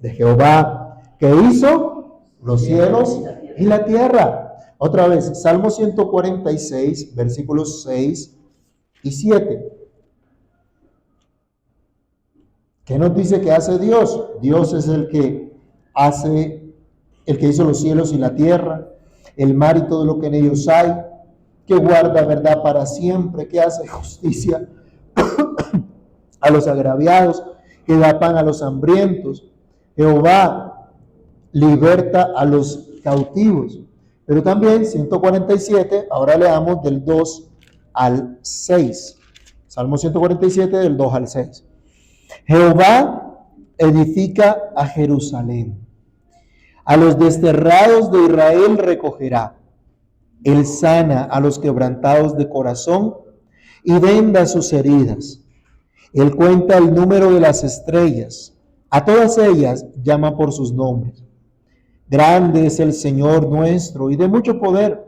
A: De Jehová, que hizo los cielos y la tierra. Otra vez, Salmo 146, versículos 6 y 7. ¿Qué nos dice que hace Dios? Dios es el que hizo los cielos y la tierra, el mar y todo lo que en ellos hay, que guarda verdad para siempre, que hace justicia a los agraviados, que da pan a los hambrientos. Jehová liberta a los cautivos. Pero también 147, ahora leamos del 2 al 6. Salmo 147 del 2 al 6. Jehová edifica a Jerusalén. A los desterrados de Israel recogerá. Él sana a los quebrantados de corazón y venda sus heridas. Él cuenta el número de las estrellas. A todas ellas llama por sus nombres. Grande es el Señor nuestro y de mucho poder,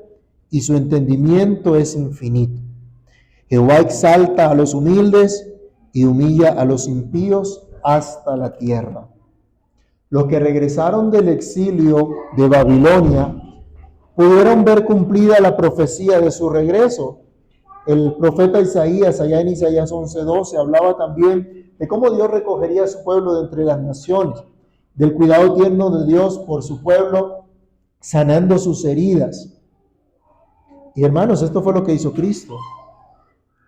A: y su entendimiento es infinito. Jehová exalta a los humildes y humilla a los impíos hasta la tierra. Los que regresaron del exilio de Babilonia pudieron ver cumplida la profecía de su regreso. El profeta Isaías, allá en Isaías 11:12, hablaba también de cómo Dios recogería a su pueblo de entre las naciones, del cuidado tierno de Dios por su pueblo, sanando sus heridas. Y hermanos, esto fue lo que hizo Cristo.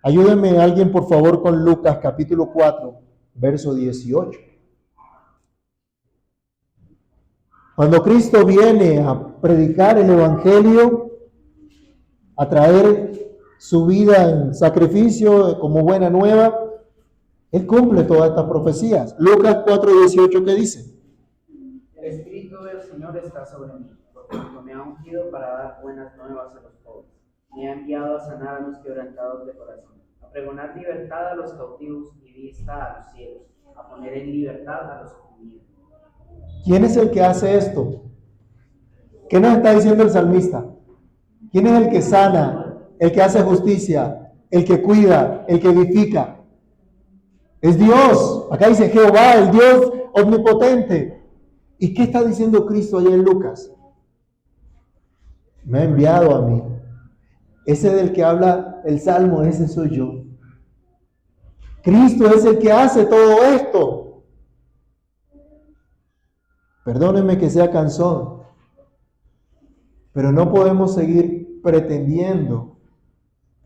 A: Ayúdenme alguien, por favor, con Lucas capítulo 4, verso 18. Cuando Cristo viene a predicar el Evangelio, a traer su vida en sacrificio como buena nueva, Él cumple todas estas profecías. Lucas 4:18, ¿qué dice?
B: El Espíritu del Señor está sobre mí, porque me ha ungido para dar buenas nuevas a los pobres. Me ha enviado a sanar a los quebrantados de corazón, a pregonar libertad a los cautivos y vista a los ciegos, a poner en libertad a los oprimidos.
A: ¿Quién es el que hace esto? ¿Qué nos está diciendo el salmista? ¿Quién es el que sana, el que hace justicia, el que cuida, el que edifica? Es Dios. Acá dice Jehová, el Dios omnipotente. ¿Y qué está diciendo Cristo allá en Lucas? Me ha enviado a mí. Ese del que habla el Salmo, ese soy yo. Cristo es el que hace todo esto. Perdónenme que sea cansón, pero no podemos seguir pretendiendo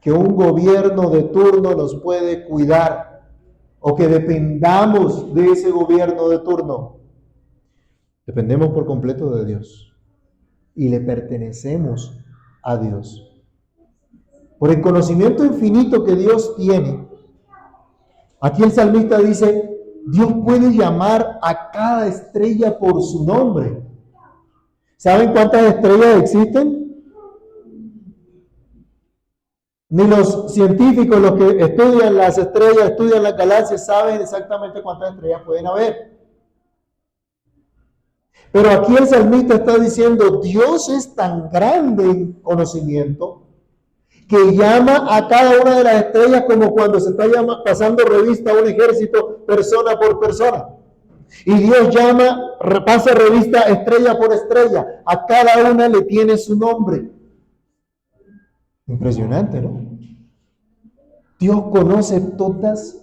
A: que un gobierno de turno nos puede cuidar o que dependamos de ese gobierno de turno. Dependemos por completo de Dios y le pertenecemos a Dios. Por el conocimiento infinito que Dios tiene, aquí el salmista dice, Dios puede llamar a cada estrella por su nombre. ¿Saben cuántas estrellas existen? Ni los científicos, los que estudian las estrellas, estudian las galaxias, saben exactamente cuántas estrellas pueden haber. Pero aquí el salmista está diciendo, Dios es tan grande en conocimiento que llama a cada una de las estrellas como cuando se está pasando revista a un ejército persona por persona. Y Dios pasa revista estrella por estrella. A cada una le tiene su nombre. Impresionante, ¿no? Dios conoce todas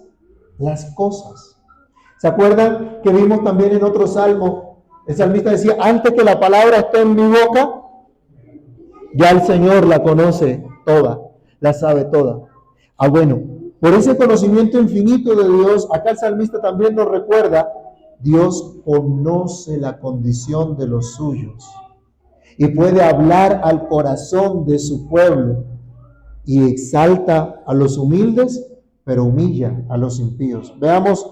A: las cosas. ¿Se acuerdan que vimos también en otro salmo? El salmista decía, antes que la palabra esté en mi boca, ya el Señor la conoce toda, la sabe toda. Bueno, por ese conocimiento infinito de Dios, acá el salmista también nos recuerda, Dios conoce la condición de los suyos y puede hablar al corazón de su pueblo y exalta a los humildes, pero humilla a los impíos. Veamos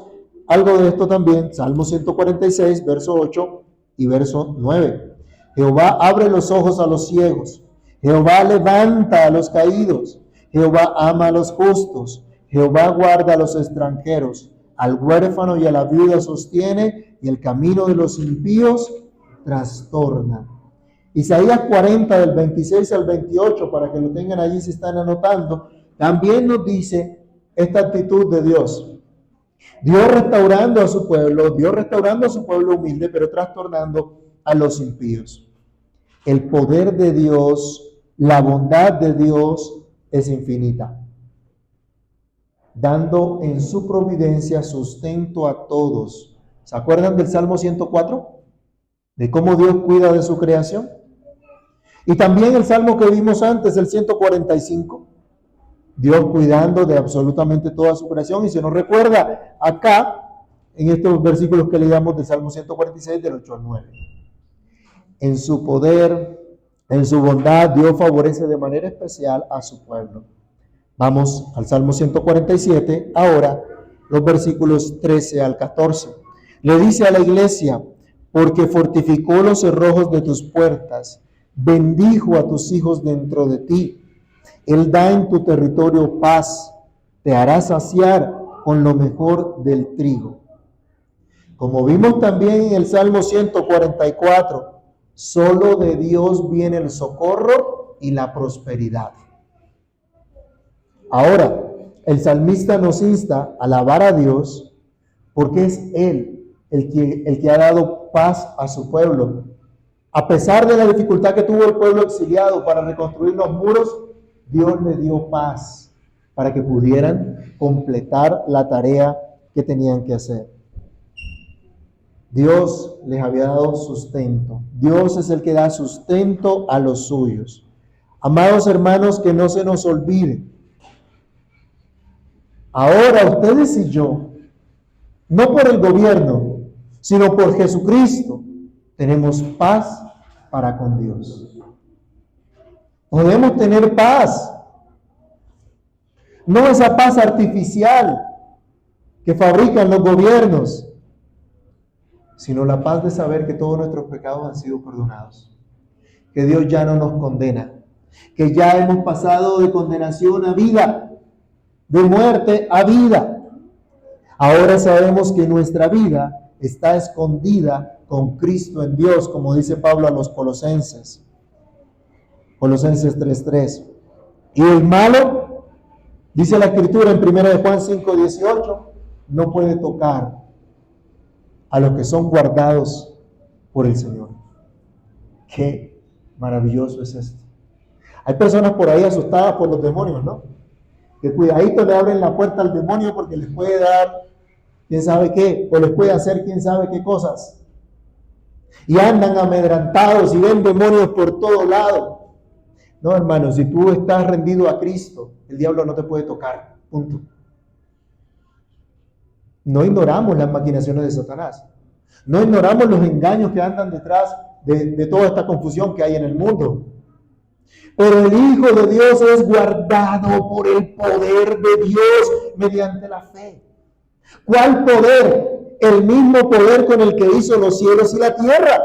A: algo de esto también, Salmo 146, verso 8 y verso 9. Jehová abre los ojos a los ciegos, Jehová levanta a los caídos, Jehová ama a los justos, Jehová guarda a los extranjeros, al huérfano y a la viuda sostiene, y el camino de los impíos trastorna. Isaías 40, del 26 al 28, para que lo tengan allí si están anotando, también nos dice esta actitud de Dios. Dios restaurando a su pueblo humilde, pero trastornando a los impíos. El poder de Dios, la bondad de Dios es infinita, dando en su providencia sustento a todos. ¿Se acuerdan del Salmo 104? De cómo Dios cuida de su creación. Y también el Salmo que vimos antes, el 145. Dios cuidando de absolutamente toda su creación. Y se nos recuerda acá, en estos versículos que leíamos del Salmo 146, del 8 al 9. En su poder, en su bondad, Dios favorece de manera especial a su pueblo. Vamos al Salmo 147, ahora los versículos 13 al 14. Le dice a la iglesia, porque fortificó los cerrojos de tus puertas, bendijo a tus hijos dentro de ti. Él da en tu territorio paz, te hará saciar con lo mejor del trigo. Como vimos también en el Salmo 144, solo de Dios viene el socorro y la prosperidad. Ahora, el salmista nos insta a alabar a Dios porque es Él el que ha dado paz a su pueblo. A pesar de la dificultad que tuvo el pueblo exiliado para reconstruir los muros, Dios le dio paz para que pudieran completar la tarea que tenían que hacer. Dios les había dado sustento. Dios es el que da sustento a los suyos. Amados hermanos, que no se nos olvide. Ahora ustedes y yo, no por el gobierno, sino por Jesucristo, tenemos paz para con Dios. Podemos tener paz. No esa paz artificial que fabrican los gobiernos, sino la paz de saber que todos nuestros pecados han sido perdonados, que Dios ya no nos condena, que ya hemos pasado de condenación a vida, de muerte a vida. Ahora sabemos que nuestra vida está escondida con Cristo en Dios, como dice Pablo a los Colosenses. Colosenses 3:3. Y el malo, dice la Escritura en 1 Juan 5:18, no puede tocar a los que son guardados por el Señor. Qué maravilloso es esto. Hay personas por ahí asustadas por los demonios, ¿no? Que cuidadito le abren la puerta al demonio porque les puede dar quién sabe qué, o les puede hacer quién sabe qué cosas. Y andan amedrantados y ven demonios por todo lado. No, hermano, si tú estás rendido a Cristo, el diablo no te puede tocar. Punto. No ignoramos las maquinaciones de Satanás. No ignoramos los engaños que andan detrás de toda esta confusión que hay en el mundo. Pero el Hijo de Dios es guardado por el poder de Dios mediante la fe. ¿Cuál poder? El mismo poder con el que hizo los cielos y la tierra.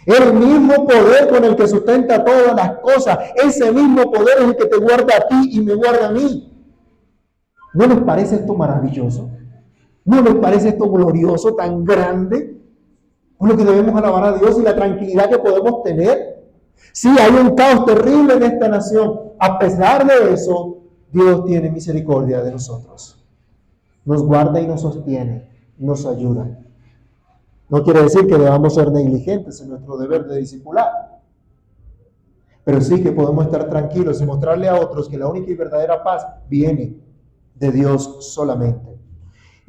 A: El mismo poder con el que sustenta todas las cosas. Ese mismo poder es el que te guarda a ti y me guarda a mí. ¿No les parece esto maravilloso? ¿No les parece esto glorioso, tan grande? Por lo que debemos alabar a Dios y la tranquilidad que podemos tener. Sí, hay un caos terrible en esta nación. A pesar de eso, Dios tiene misericordia de nosotros. Nos guarda y nos sostiene, nos ayuda. No quiere decir que debamos ser negligentes en nuestro deber de discipular. Pero sí que podemos estar tranquilos y mostrarle a otros que la única y verdadera paz viene de Dios solamente.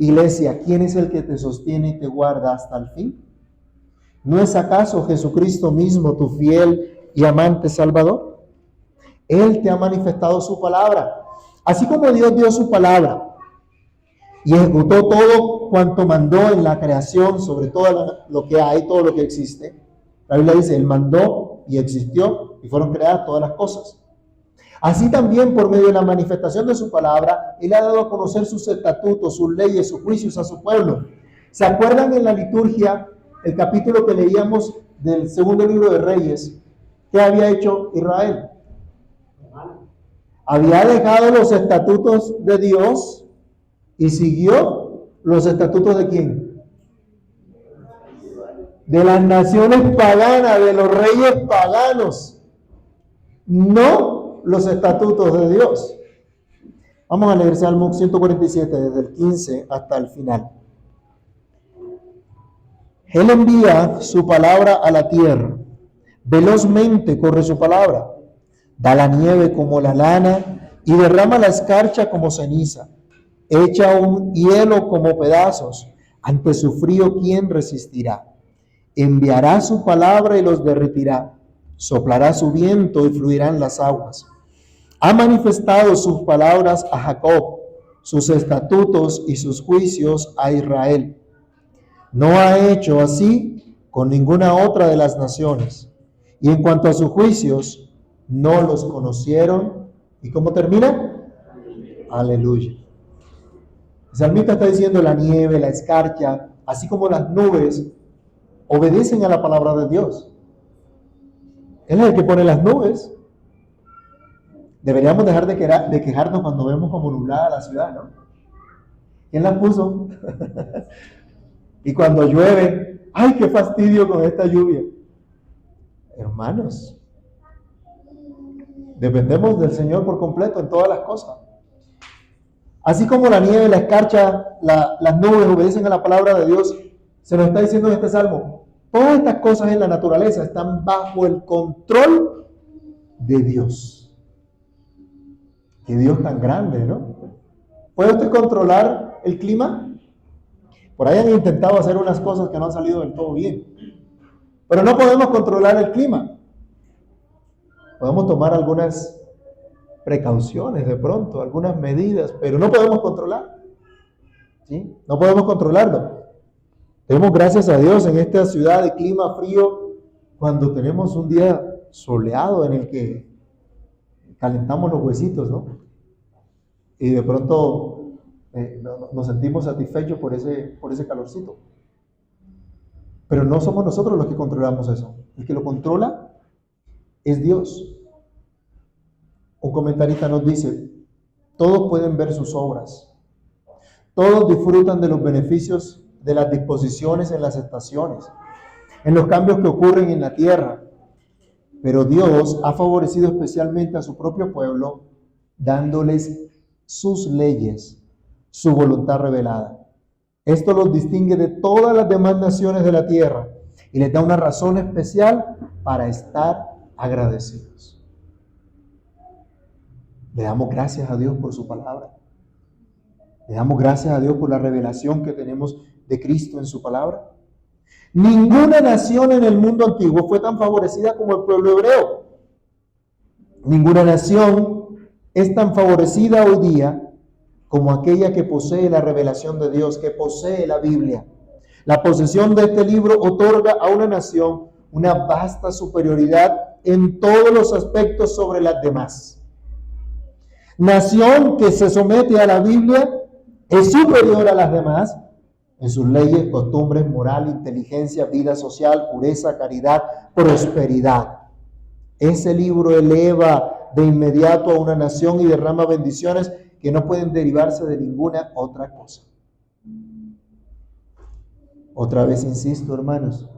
A: Iglesia, ¿quién es el que te sostiene y te guarda hasta el fin? ¿No es acaso Jesucristo mismo, tu fiel y amante Salvador? Él te ha manifestado su palabra. Así como Dios dio su palabra y ejecutó todo cuanto mandó en la creación sobre todo lo que hay, todo lo que existe. La Biblia dice, Él mandó y existió y fueron creadas todas las cosas. Así también por medio de la manifestación de su palabra, Él ha dado a conocer sus estatutos, sus leyes, sus juicios a su pueblo. ¿Se acuerdan en la liturgia, el capítulo que leíamos del segundo libro de Reyes? ¿Qué había hecho Israel? Había dejado los estatutos de Dios y siguió los estatutos ¿de quién? De las naciones paganas, de los reyes paganos, no los estatutos de Dios. Vamos a leer Salmo 147 desde el 15 hasta el final. Él envía su palabra a la tierra, velozmente corre su palabra, da la nieve como la lana y derrama la escarcha como ceniza, echa un hielo como pedazos, ante su frío ¿quién resistirá? Enviará su palabra y los derretirá, soplará su viento y fluirán las aguas. Ha manifestado sus palabras a Jacob, sus estatutos y sus juicios a Israel. No ha hecho así con ninguna otra de las naciones. Y en cuanto a sus juicios, no los conocieron. ¿Y cómo termina? Aleluya. El salmista está diciendo la nieve, la escarcha, así como las nubes, obedecen a la palabra de Dios. Él es el que pone las nubes. Deberíamos dejar de quejarnos cuando vemos como nublada la ciudad, ¿no? ¿Quién las puso? Y cuando llueve, ¡ay, qué fastidio con esta lluvia! Hermanos, dependemos del Señor por completo en todas las cosas. Así como la nieve, la escarcha, las nubes obedecen a la palabra de Dios, se nos está diciendo en este salmo, todas estas cosas en la naturaleza están bajo el control de Dios. Qué Dios tan grande, ¿no? ¿Puede usted controlar el clima? Por ahí han intentado hacer unas cosas que no han salido del todo bien. Pero no podemos controlar el clima. Podemos tomar algunas precauciones de pronto, algunas medidas, pero no podemos controlar. ¿Sí? No podemos controlarlo. Demos gracias a Dios en esta ciudad de clima frío, cuando tenemos un día soleado en el que calentamos los huesitos, ¿no? Y de pronto nos sentimos satisfechos por ese calorcito. Pero no somos nosotros los que controlamos eso. El que lo controla es Dios. Un comentarista nos dice, todos pueden ver sus obras. Todos disfrutan de los beneficios de las disposiciones en las estaciones, en los cambios que ocurren en la tierra. Pero Dios ha favorecido especialmente a su propio pueblo, dándoles sus leyes, su voluntad revelada. Esto los distingue de todas las demás naciones de la tierra y les da una razón especial para estar agradecidos. Le damos gracias a Dios por su palabra. Le damos gracias a Dios por la revelación que tenemos de Cristo en su palabra. Ninguna nación en el mundo antiguo fue tan favorecida como el pueblo hebreo. Ninguna nación es tan favorecida hoy día como aquella que posee la revelación de Dios, que posee la Biblia. La posesión de este libro otorga a una nación una vasta superioridad en todos los aspectos sobre las demás. Nación que se somete a la Biblia es superior a las demás en sus leyes, costumbres, moral, inteligencia, vida social, pureza, caridad, prosperidad. Ese libro eleva de inmediato a una nación y derrama bendiciones que no pueden derivarse de ninguna otra cosa. Otra vez insisto, hermanos,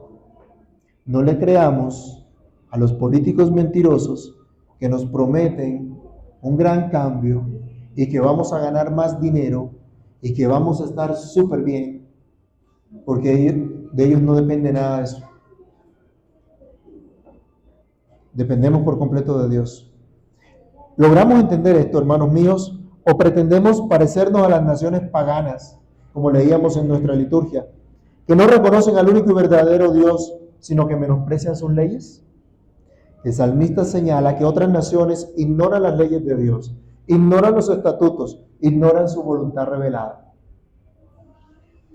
A: no le creamos a los políticos mentirosos que nos prometen un gran cambio y que vamos a ganar más dinero y que vamos a estar súper bien, porque de ellos no depende nada de eso. Dependemos por completo de Dios. ¿Logramos entender esto, hermanos míos? ¿O pretendemos parecernos a las naciones paganas, como leíamos en nuestra liturgia, que no reconocen al único y verdadero Dios, sino que menosprecian sus leyes. El salmista señala que otras naciones ignoran las leyes de Dios, ignoran los estatutos, ignoran su voluntad revelada.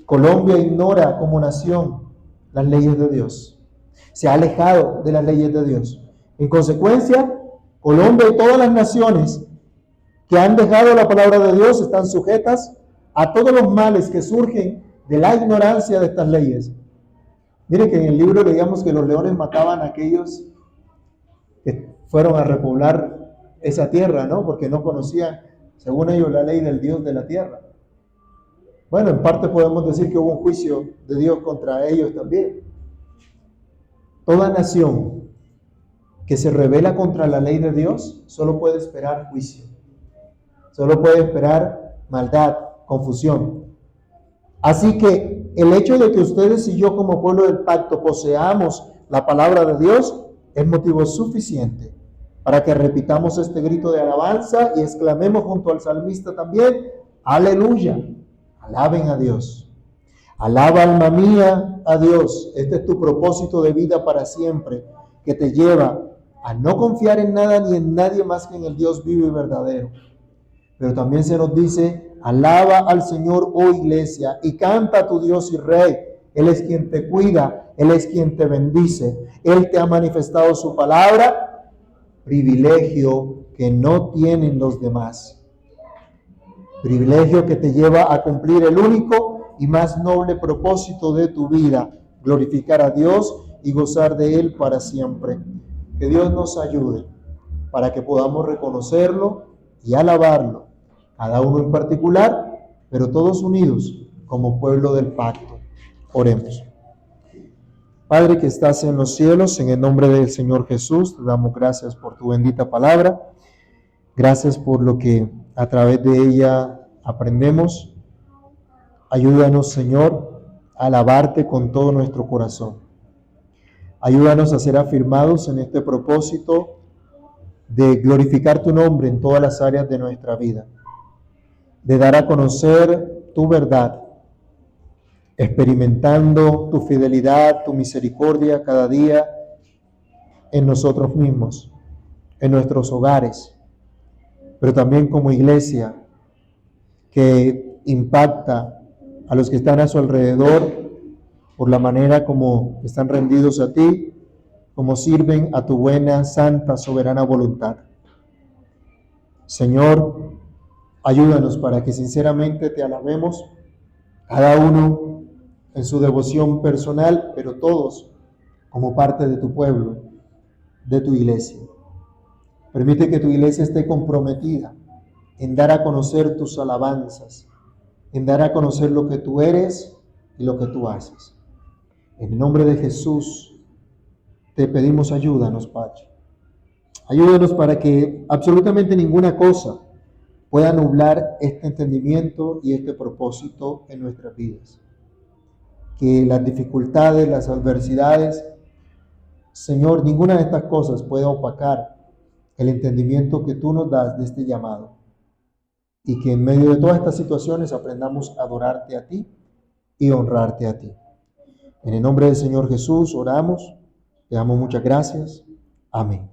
A: Colombia ignora como nación las leyes de Dios. Se ha alejado de las leyes de Dios. En consecuencia, Colombia y todas las naciones que han dejado la palabra de Dios están sujetas a todos los males que surgen de la ignorancia de estas leyes. Mire que en el libro leíamos que los leones mataban a aquellos que fueron a repoblar esa tierra, ¿no? Porque no conocían, según ellos, la ley del Dios de la tierra. Bueno, en parte podemos decir que hubo un juicio de Dios contra ellos también. Toda nación que se rebela contra la ley de Dios solo puede esperar juicio. Solo puede esperar maldad, confusión. Así que el hecho de que ustedes y yo como pueblo del pacto poseamos la palabra de Dios es motivo suficiente para que repitamos este grito de alabanza y exclamemos junto al salmista también: aleluya, alaben a Dios. Alaba, alma mía, a Dios. Este es tu propósito de vida para siempre, que te lleva a no confiar en nada ni en nadie más que en el Dios vivo y verdadero. Pero también se nos dice: alaba al Señor, oh iglesia, y canta a tu Dios y Rey. Él es quien te cuida, Él es quien te bendice. Él te ha manifestado su palabra, privilegio que no tienen los demás. Privilegio que te lleva a cumplir el único y más noble propósito de tu vida: glorificar a Dios y gozar de Él para siempre. Que Dios nos ayude para que podamos reconocerlo y alabarlo, cada uno en particular, pero todos unidos como pueblo del pacto. Oremos. Padre que estás en los cielos, en el nombre del Señor Jesús, te damos gracias por tu bendita palabra. Gracias por lo que a través de ella aprendemos. Ayúdanos, Señor, a alabarte con todo nuestro corazón. Ayúdanos a ser afirmados en este propósito de glorificar tu nombre en todas las áreas de nuestra vida, de dar a conocer tu verdad, experimentando tu fidelidad, tu misericordia cada día en nosotros mismos, en nuestros hogares, pero también como iglesia que impacta a los que están a su alrededor por la manera como están rendidos a ti, como sirven a tu buena, santa, soberana voluntad. Señor, ayúdanos para que sinceramente te alabemos, cada uno en su devoción personal, pero todos como parte de tu pueblo, de tu iglesia. Permite que tu iglesia esté comprometida en dar a conocer tus alabanzas, en dar a conocer lo que tú eres y lo que tú haces. En el nombre de Jesús te pedimos: ayúdanos, Padre. Ayúdanos para que absolutamente ninguna cosa pueda nublar este entendimiento y este propósito en nuestras vidas. Que las dificultades, las adversidades, Señor, ninguna de estas cosas pueda opacar el entendimiento que tú nos das de este llamado. Y que en medio de todas estas situaciones aprendamos a adorarte a ti y honrarte a ti. En el nombre del Señor Jesús oramos, te damos muchas gracias. Amén.